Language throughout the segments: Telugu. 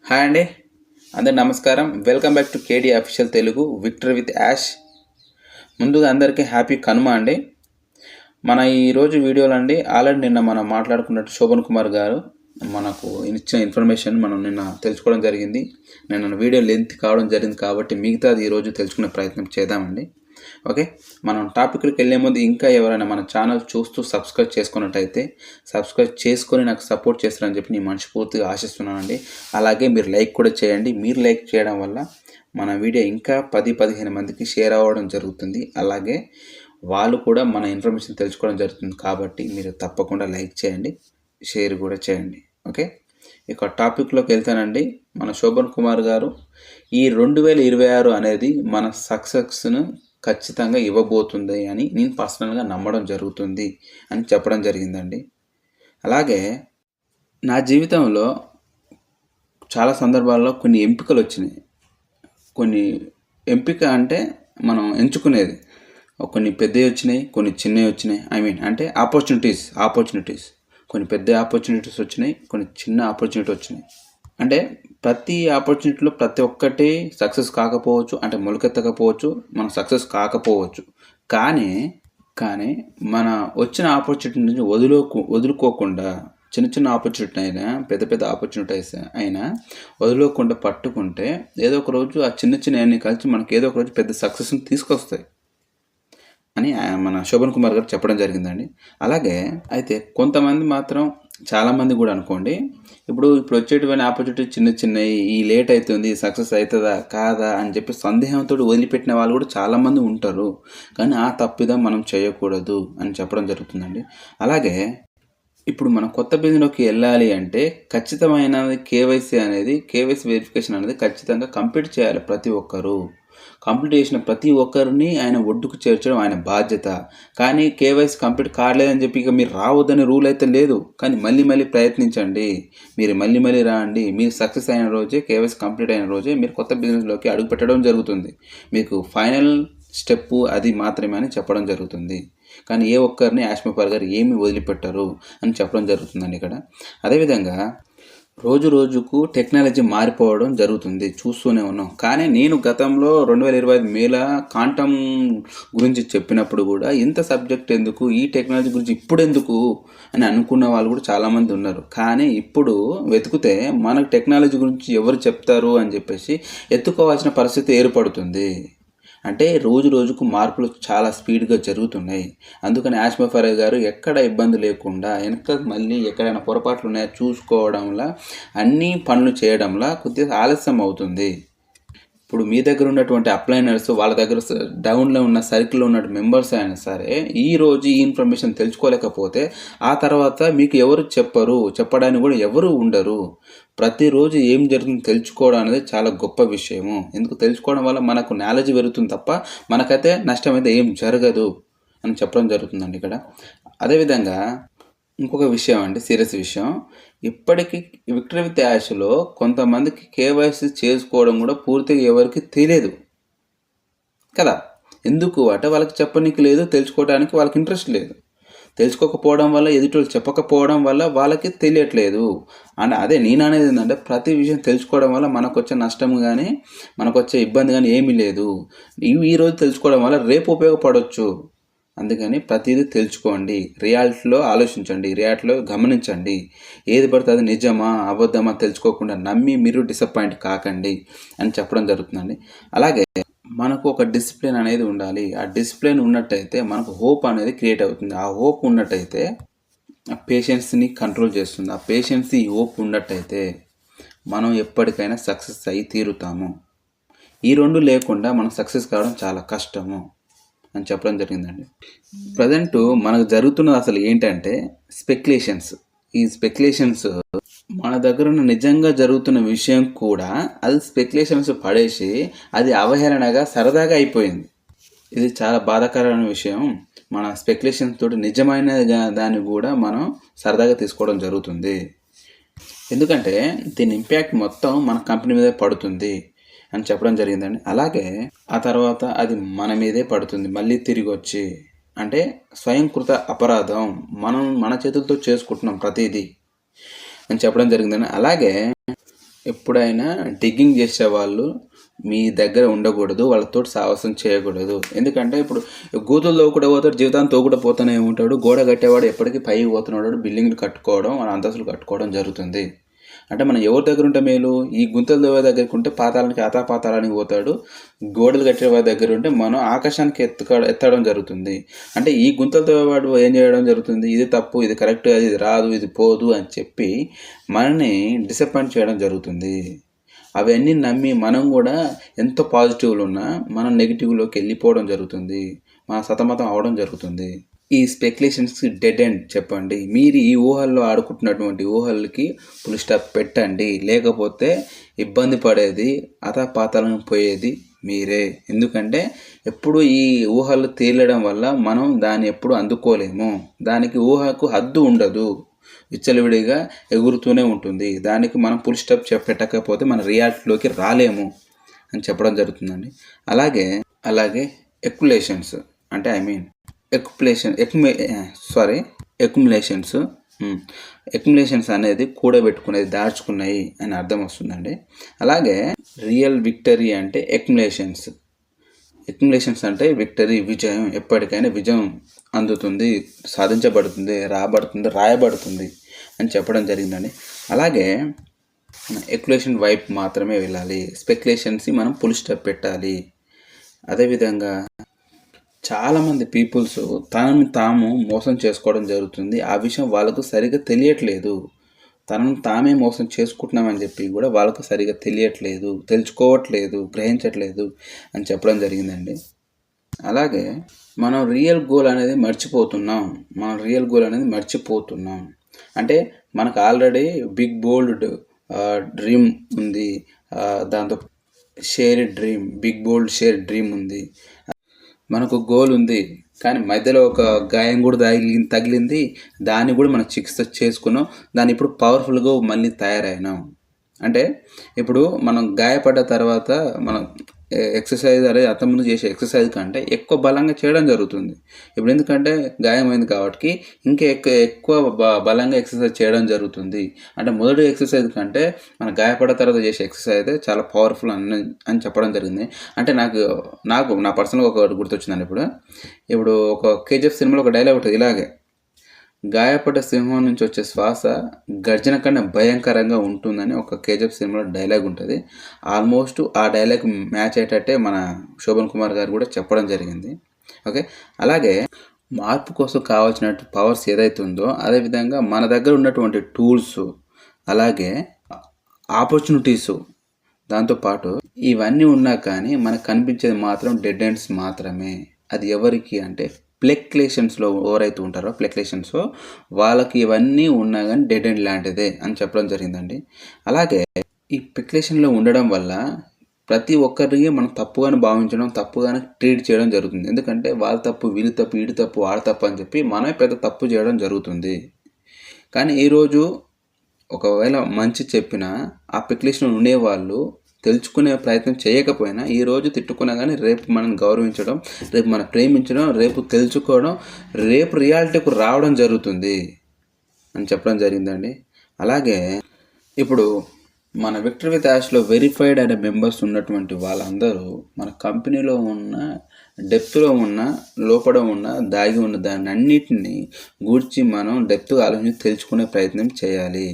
హాయ్ అండి, అందరి నమస్కారం. Welcome back to KD official Telugu Victor with Yash. ముందుగా అందరికీ హ్యాపీ కనుమ అండి. మన ఈరోజు వీడియోలో అండి ఆల్రెడీ నిన్న మనం మాట్లాడుకున్నట్టు శోభన్ కుమార్ గారు మనకు ఇచ్చిన ఇన్ఫర్మేషన్ మనం నిన్న తెలుసుకోవడం జరిగింది. నిన్న వీడియో లెంత్ కావడం జరిగింది కాబట్టి మిగతాది ఈరోజు తెలుసుకునే ప్రయత్నం చేద్దామండి. ఓకే, మనం టాపిక్కి వెళ్ళే ముందు ఇంకా ఎవరైనా మన ఛానల్ చూస్తూ సబ్స్క్రైబ్ చేసుకున్నట్టయితే సబ్స్క్రైబ్ చేసుకొని నాకు సపోర్ట్ చేస్తారని చెప్పి నేను మనస్ఫూర్తిగా ఆశిస్తున్నానండి. అలాగే మీరు లైక్ కూడా చేయండి. మీరు లైక్ చేయడం వల్ల మన వీడియో ఇంకా 10-15 మందికి షేర్ అవ్వడం జరుగుతుంది. అలాగే వాళ్ళు కూడా మన ఇన్ఫర్మేషన్ తెలుసుకోవడం జరుగుతుంది. కాబట్టి మీరు తప్పకుండా లైక్ చేయండి, షేర్ కూడా చేయండి. ఓకే, ఇక టాపిక్లోకి వెళ్తానండి. మన శోభన్ కుమార్ గారు ఈ 2026 అనేది మన సక్సెస్ను ఖచ్చితంగా ఇవ్వబోతుంది అని నేను పర్సనల్గా నమ్మడం జరుగుతుంది అని చెప్పడం జరిగిందండి. అలాగే నా జీవితంలో చాలా సందర్భాల్లో కొన్ని ఎంపికలు వచ్చినాయి. కొన్ని ఎంపిక అంటే మనం ఎంచుకునేది, కొన్ని పెద్దవి వచ్చినాయి, కొన్ని చిన్నవి వచ్చినాయి. అంటే ఆపర్చునిటీస్ కొన్ని పెద్ద ఆపర్చునిటీస్ వచ్చినాయి, కొన్ని చిన్న ఆపర్చునిటీ వచ్చినాయి. అంటే ప్రతి ఆపర్చునిటీలో ప్రతి ఒక్కటి సక్సెస్ కాకపోవచ్చు, అంటే మొలకెత్తకపోవచ్చు, మనం సక్సెస్ కాకపోవచ్చు. కానీ మన వచ్చిన ఆపర్చునిటీ నుంచి వదులుకోకుండా చిన్న చిన్న ఆపర్చునిటీ అయినా పెద్ద ఆపర్చునిటీస్ అయినా వదులుకోకుండా పట్టుకుంటే ఏదో ఒక రోజు ఆ చిన్న అన్ని కలిసి మనకి ఏదో ఒక రోజు పెద్ద సక్సెస్ని తీసుకొస్తాయి అని మన శోభన్ కుమార్ గారు చెప్పడం జరిగిందండి. అలాగే అయితే కొంతమంది మాత్రం, చాలామంది కూడా అనుకోండి, ఇప్పుడు వచ్చేటువంటి ఆపర్చునిటీ చిన్నవి, ఈ లేట్ అవుతుంది, సక్సెస్ అవుతుందా కాదా అని చెప్పి సందేహంతో వదిలిపెట్టిన వాళ్ళు కూడా చాలామంది ఉంటారు. కానీ ఆ తప్పిదం మనం చేయకూడదు అని చెప్పడం జరుగుతుందండి. అలాగే ఇప్పుడు మనం కొత్త బిజినెస్లోకి వెళ్ళాలి అంటే ఖచ్చితమైన కేవైసీ వెరిఫికేషన్ అనేది ఖచ్చితంగా కంప్లీట్ చేయాలి. కంప్లీట్ చేసిన ప్రతి ఒక్కరిని ఆయన ఒడ్డుకు చేర్చడం ఆయన బాధ్యత. కానీ కేవైసీ కంప్లీట్ కాలేదని చెప్పి ఇక మీరు రావద్దని రూల్ అయితే లేదు. కానీ మళ్ళీ ప్రయత్నించండి, మీరు మళ్ళీ రాండి. మీరు సక్సెస్ అయిన రోజే, కేవైసీ కంప్లీట్ అయిన రోజే మీరు కొత్త బిజినెస్లోకి అడుగు పెట్టడం జరుగుతుంది. మీకు ఫైనల్ స్టెప్ అది మాత్రమే అని చెప్పడం జరుగుతుంది. కానీ ఏ ఒక్కరిని యాష్మపాల్ గారు ఏమి వదిలిపెట్టరు అని చెప్పడం జరుగుతుందండి ఇక్కడ. అదేవిధంగా రోజుకు టెక్నాలజీ మారిపోవడం జరుగుతుంది, చూస్తూనే ఉన్నాం. కానీ నేను గతంలో 2025 మేలో క్వాంటమ్ గురించి చెప్పినప్పుడు కూడా ఇంత సబ్జెక్ట్ ఎందుకు, ఈ టెక్నాలజీ గురించి ఇప్పుడు ఎందుకు అని అనుకున్న వాళ్ళు కూడా చాలామంది ఉన్నారు. కానీ ఇప్పుడు వెతికితే మనకు టెక్నాలజీ గురించి ఎవరు చెప్తారు అని చెప్పేసి ఎత్తుకోవాల్సిన పరిస్థితి ఏర్పడుతుంది. అంటే రోజుకు మార్పులు చాలా స్పీడ్గా జరుగుతున్నాయి. అందుకని యాష్మపాల్ గారు ఎక్కడ ఇబ్బంది లేకుండా మళ్ళీ ఎక్కడైనా పొరపాట్లు ఉన్నాయో చూసుకోవడంలో, అన్ని పనులు చేయడంలో కొద్దిగా ఆలస్యం అవుతుంది. ఇప్పుడు మీ దగ్గర ఉన్నటువంటి అప్లైనర్స్, వాళ్ళ దగ్గర డౌన్లో ఉన్న సర్కిల్లో ఉన్న మెంబర్స్ అయినా సరే ఈరోజు ఈ ఇన్ఫర్మేషన్ తెలుసుకోలేకపోతే ఆ తర్వాత మీకు ఎవరు చెప్పడానికి కూడా ఎవరు ఉండరు. ప్రతిరోజు ఏం జరుగుతుందో తెలుసుకోవడం అనేది చాలా గొప్ప విషయము. ఎందుకు తెలుసుకోవడం వల్ల మనకు నాలెడ్జ్ పెరుగుతుంది తప్ప మనకైతే నష్టం అయితే ఏం జరగదు అని చెప్పడం జరుగుతుందండి ఇక్కడ. అదేవిధంగా ఇంకొక విషయం అండి, సీరియస్ విషయం. ఇప్పటికీ విక్టర్ విత్ యాష్లో కొంతమందికి కేవైసీ చేసుకోవడం కూడా పూర్తిగా ఎవరికి తెలియదు కదా. ఎందుకు అంటే వాళ్ళకి చెప్పనీకి లేదు, తెలుసుకోవడానికి వాళ్ళకి ఇంట్రెస్ట్ లేదు. తెలుసుకోకపోవడం వల్ల, ఎదుటి చెప్పకపోవడం వల్ల వాళ్ళకి తెలియట్లేదు. అండ్ అదే నేను అనేది ఏంటంటే, ప్రతి విషయం తెలుసుకోవడం వల్ల మనకు వచ్చే నష్టం కానీ మనకు వచ్చే ఇబ్బంది కానీ ఏమీ లేదు. ఈరోజు తెలుసుకోవడం వల్ల రేపు ఉపయోగపడవచ్చు. అందుకని ప్రతిదీ తెలుసుకోండి, రియాలిటీలో ఆలోచించండి, రియాలిటీలో గమనించండి. ఏది పడితే అది నిజమా అబద్ధమా తెలుసుకోకుండా నమ్మి మీరు డిసప్పాయింట్ కాకండి అని చెప్పడం జరుగుతుందండి. అలాగే మనకు ఒక డిసిప్లిన్ అనేది ఉండాలి. ఆ డిసిప్లిన్ ఉన్నట్టయితే మనకు హోప్ అనేది క్రియేట్ అవుతుంది. ఆ హోప్ ఉన్నట్టయితే ఆ పేషెన్స్ని కంట్రోల్ చేస్తుంది. ఆ పేషెన్స్, ఈ హోప్ ఉన్నట్టయితే మనం ఎప్పటికైనా సక్సెస్ అయ్యి తీరుతాము. ఈ రెండు లేకుండా మనం సక్సెస్ కావడం చాలా కష్టము అని చెప్పడం జరిగిందండి. ప్రజెంట్ మనకు జరుగుతున్నది అసలు ఏంటంటే స్పెక్యులేషన్స్. ఈ స్పెక్యులేషన్స్ మన దగ్గర ఉన్న నిజంగా జరుగుతున్న విషయం కూడా అది స్పెక్యులేషన్స్ పడేసి అది అవహేళనగా సరదాగా అయిపోయింది. ఇది చాలా బాధాకరమైన విషయం. మన స్పెక్యులేషన్స్ తోటి నిజమైన దాన్ని కూడా మనం సరదాగా తీసుకోవడం జరుగుతుంది. ఎందుకంటే దీని ఇంపాక్ట్ మొత్తం మన కంపెనీ మీద పడుతుంది అని చెప్పడం జరిగిందండి. అలాగే ఆ తర్వాత అది మన మీదే పడుతుంది మళ్ళీ తిరిగి వచ్చి. అంటే స్వయంకృత అపరాధం, మన చేతులతో చేసుకుంటున్నాం ప్రతిదీ అని చెప్పడం జరిగిందండి. అలాగే ఎప్పుడైనా డిగ్గింగ్ చేసేవాళ్ళు మీ దగ్గర ఉండకూడదు, వాళ్ళతో సాహసం చేయకూడదు. ఎందుకంటే ఇప్పుడు గోతులు తోకుండా పోతాడు, జీవితాన్ని తోకుండా పోతూనే ఉంటాడు. గోడ కట్టేవాడు ఎప్పటికీ పైకి పోతున్నాడు, బిల్డింగ్లు కట్టుకోవడం, మన అంతస్తులు కట్టుకోవడం జరుగుతుంది. అంటే మనం ఎవరి దగ్గర ఉంటే మేలు? ఈ గుంతలు తవ్వే దగ్గరికి ఉంటే పాతాళానికి పాతాళానికి పోతాడు. గోడలు కట్టేవాడి దగ్గర ఉంటే మనం ఆకాశానికి ఎత్తడం జరుగుతుంది. అంటే ఈ గుంతలు తవ్వేవాడు ఏం చేయడం జరుగుతుంది? ఇది తప్పు, ఇది కరెక్ట్, ఇది రాదు, ఇది పోదు అని చెప్పి మనని డిసప్పాయింట్ చేయడం జరుగుతుంది. అవన్నీ నమ్మి మనం కూడా ఎంతో పాజిటివ్లు ఉన్నా మనం నెగిటివ్లోకి వెళ్ళిపోవడం జరుగుతుంది, మన సతమతం అవడం జరుగుతుంది. ఈ స్పెక్యులేషన్స్కి డెడ్ ఎండ్ చెప్పండి. మీరు ఈ ఊహల్లో ఆడుకుంటున్నటువంటి ఊహలకి ఫుల్ స్టాప్ పెట్టండి. లేకపోతే ఇబ్బంది పడేది, అతపాతాలను పోయేది మీరే. ఎందుకంటే ఎప్పుడు ఈ ఊహలు తేలడం వల్ల మనం దాన్ని ఎప్పుడు అందుకోలేము. దానికి ఊహకు హద్దు ఉండదు, విచ్చలవిడిగా ఎగురుతూనే ఉంటుంది. దానికి మనం ఫుల్ స్టాప్ పెట్టకపోతే మన రియాలిటీలోకి రాలేము అని చెప్పడం జరుగుతుందండి. అలాగే ఎక్యులేషన్స్ అంటే ఎక్యుములేషన్స్ అనేది కూడబెట్టుకునేది, దాచుకున్నాయి అని అర్థం వస్తుందండి. అలాగే రియల్ విక్టరీ అంటే ఎక్యుములేషన్స్ అంటే విక్టరీ, విజయం. ఎప్పటికైనా విజయం అందుతుంది, సాధించబడుతుంది, రాయబడుతుంది అని చెప్పడం జరిగిందండి. అలాగే ఎక్యులేషన్ వైపు మాత్రమే వెళ్ళాలి, స్పెక్యులేషన్స్ని మనం ఫుల్ స్టాప్ పెట్టాలి. అదేవిధంగా చాలామంది పీపుల్స్ తనని తాము మోసం చేసుకోవడం జరుగుతుంది. ఆ విషయం వాళ్ళకు సరిగ్గా తెలియట్లేదు. తనను తామే మోసం చేసుకుంటున్నామని చెప్పి కూడా వాళ్ళకు సరిగ్గా తెలియట్లేదు, తెలుసుకోవట్లేదు, గ్రహించట్లేదు అని చెప్పడం జరిగిందండి. అలాగే మనం రియల్ గోల్ అనేది మర్చిపోతున్నాం. అంటే మనకు ఆల్రెడీ బిగ్ బోల్డ్ డ్రీమ్ ఉంది, దాంతో బిగ్ బోల్డ్ షేర్ డ్రీమ్ ఉంది. మనకు గోల్ ఉంది, కానీ మధ్యలో ఒక గాయం కూడా తగిలింది. దాన్ని కూడా మనం చికిత్స చేసుకున్నాం. దాన్ని ఇప్పుడు పవర్ఫుల్గా మళ్ళీ తయారైనాం. అంటే ఇప్పుడు మనం గాయపడ్డ తర్వాత మనం ఎక్సర్సైజ్ అంతకుముందు చేసే ఎక్సర్సైజ్ కంటే ఎక్కువ బలంగా చేయడం జరుగుతుంది. ఇప్పుడు ఎందుకంటే గాయమైంది కాబట్టి ఇంకా ఎక్కువ బలంగా ఎక్సర్సైజ్ చేయడం జరుగుతుంది. అంటే మొదటి ఎక్సర్సైజ్ కంటే మన గాయపడ్డ తర్వాత చేసే ఎక్సర్సైజ్ అయితే చాలా పవర్ఫుల్ అని చెప్పడం జరిగింది. అంటే నాకు నా పర్సనల్గా ఒకటి గుర్తొచ్చిందండి. ఇప్పుడు ఒక కేజీఎఫ్ సినిమాలో ఒక డైలాగ్ ఉంటుంది ఇలాగే: గాయపడ్డ సింహం నుంచి వచ్చే శ్వాస గర్జన కన్నా భయంకరంగా ఉంటుందని ఒక కేజీఎఫ్ సినిమాలో డైలాగ్ ఉంటుంది. ఆల్మోస్ట్ ఆ డైలాగ్ మ్యాచ్ అయ్యేటట్టే మన శోభన్ కుమార్ గారు కూడా చెప్పడం జరిగింది. ఓకే, అలాగే మార్పు కోసం కావాల్సిన పవర్స్ ఏదైతే ఉందో అదేవిధంగా మన దగ్గర ఉన్నటువంటి టూల్స్, అలాగే ఆపర్చునిటీస్, దాంతోపాటు ఇవన్నీ ఉన్నా కానీ మనకు కనిపించేది మాత్రం డెడ్ ఎండ్స్ మాత్రమే. అది ఎవరికి అంటే స్పెక్యులేషన్స్లో ఎవరైతే ఉంటారో వాళ్ళకి ఇవన్నీ ఉన్నా కానీ డెడ్ ఎండ్ లాంటిదే అని చెప్పడం జరిగిందండి. అలాగే ఈ స్పెక్యులేషన్లో ఉండడం వల్ల ప్రతి ఒక్కరికి మనం తప్పుగానే భావించడం, తప్పుగానే ట్రీట్ చేయడం జరుగుతుంది. ఎందుకంటే వాళ్ళు తప్పు, వీళ్ళు తప్పు, వీడి తప్పు, వాడు తప్పు అని చెప్పి మనమే పెద్ద తప్పు చేయడం జరుగుతుంది. కానీ ఈరోజు ఒకవేళ మంచి చెప్పినా ఆ స్పెక్యులేషన్ ఉండేవాళ్ళు తెలుసుకునే ప్రయత్నం చేయకపోయినా ఈరోజు తిట్టుకున్నా కానీ రేపు మనం గౌరవించడం, రేపు మనం ప్రేమించడం, రేపు తెలుసుకోవడం, రేపు రియాలిటీకు రావడం జరుగుతుంది అని చెప్పడం జరిగిందండి. అలాగే ఇప్పుడు మన విక్టరీ విత్ యాష్లో వెరిఫైడ్ అనే మెంబర్స్ ఉన్నటువంటి వాళ్ళందరూ మన కంపెనీలో ఉన్న డెప్త్లో ఉన్న, లోపల ఉన్న, దాగి ఉన్న దాన్ని అన్నిటిని గూర్చి మనం డెప్త్గా ఆలోచించి తెలుసుకునే ప్రయత్నం చేయాలి.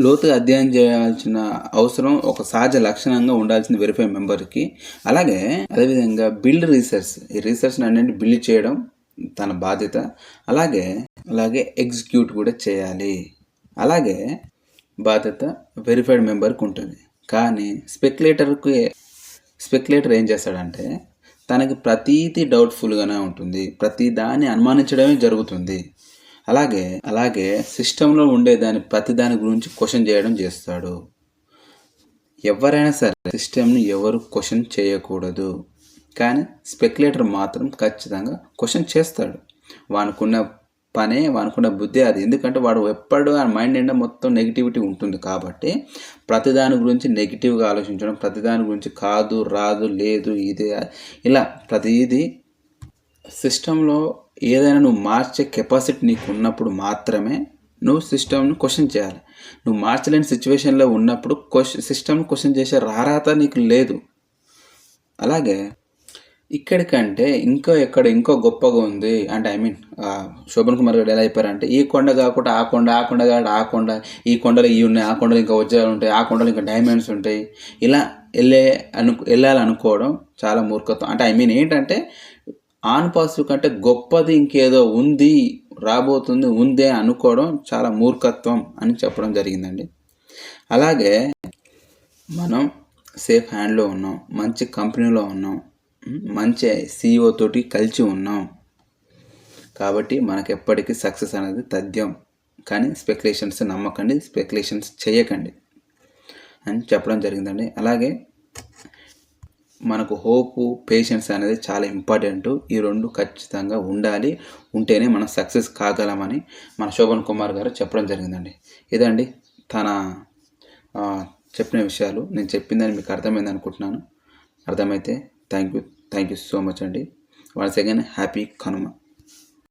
లోతుగా అధ్యయనం చేయాల్సిన అవసరం ఒక సహజ లక్షణంగా ఉండాల్సిన వెరిఫై మెంబర్కి. అదేవిధంగా బిల్డ్ రీసెర్చ్, ఈ రీసెర్చ్ని అన్నింటి బిల్డ్ చేయడం తన బాధ్యత. అలాగే ఎగ్జిక్యూట్ కూడా చేయాలి. అలాగే బాధ్యత వెరిఫైడ్ మెంబర్కి ఉంటుంది. కానీ స్పెక్యులేటర్ ఏం చేస్తాడంటే తనకి ప్రతీది డౌట్ఫుల్గానే ఉంటుంది, ప్రతి దాన్ని అనుమానించడమే జరుగుతుంది. అలాగే సిస్టంలో ఉండేదాన్ని ప్రతి దాని గురించి క్వశ్చన్ చేయడం చేస్తాడు. ఎవరైనా సరే సిస్టమ్ని ఎవరు క్వశ్చన్ చేయకూడదు, కానీ స్పెక్యులేటర్ మాత్రం ఖచ్చితంగా క్వశ్చన్ చేస్తాడు. వానుకున్న పనే, వానుకున్న బుద్ధి అది. ఎందుకంటే వాడు ఎప్పుడు ఆ మైండ్ నిండా మొత్తం నెగిటివిటీ ఉంటుంది కాబట్టి ప్రతిదాని గురించి నెగిటివ్గా ఆలోచించడం, ప్రతిదాని గురించి కాదు, రాదు, లేదు, ఇదే, ఇలా ప్రతిదీ సిస్టంలో ఏదైనా నువ్వు మార్చే కెపాసిటీ నీకు ఉన్నప్పుడు మాత్రమే నువ్వు సిస్టమ్ను క్వశ్చన్ చేయాలి. నువ్వు మార్చలేని సిచ్యువేషన్లో ఉన్నప్పుడు సిస్టమ్ను క్వశ్చన్ చేసే రారాత నీకు లేదు. అలాగే ఇక్కడికంటే ఇంకో గొప్పగా ఉంది అంటే శోభన్ కుమార్ గారు ఎలా చెప్పారంటే, ఈ కొండ కాకుండా ఆ కొండ, ఆ కొండ కాకుండా ఆ కొండ, ఈ కొండలు ఇవి ఉన్నాయి, ఆ కొండలు ఇంకా వజ్రాలు ఉంటాయి, ఆ కొండలు ఇంకా డైమండ్స్ ఉంటాయి, ఇలా వెళ్ళాలనుకోవడం చాలా మూర్ఖత్వం. అంటే ఏంటంటే ఆన్ పాజిటివ్ కంటే గొప్పది ఇంకేదో ఉంది, రాబోతుంది, ఉంది అనుకోవడం చాలా మూర్ఖత్వం అని చెప్పడం జరిగిందండి. అలాగే మనం సేఫ్ హ్యాండ్లో ఉన్నాం, మంచి కంపెనీలో ఉన్నాం, మంచి CEO తోటి కలిసి ఉన్నాం కాబట్టి మనకు ఎప్పటికీ సక్సెస్ అనేది తథ్యం. కానీ స్పెక్యులేషన్స్ నమ్మకండి, స్పెక్యులేషన్స్ చేయకండి అని చెప్పడం జరిగిందండి. అలాగే మనకు హోపు, పేషెన్స్ అనేది చాలా ఇంపార్టెంట్. ఈ రెండు ఖచ్చితంగా ఉండాలి. ఉంటేనే మనం సక్సెస్ కాగలమని మన శోభన్ కుమార్ గారు చెప్పడం జరిగిందండి. ఇదండి తన చెప్పిన విషయాలు. నేను చెప్పిందని మీకు అర్థమైంది అనుకుంటున్నాను. అర్థమైతే థ్యాంక్ యూ సో మచ్ అండి. Once again happy Kanuma.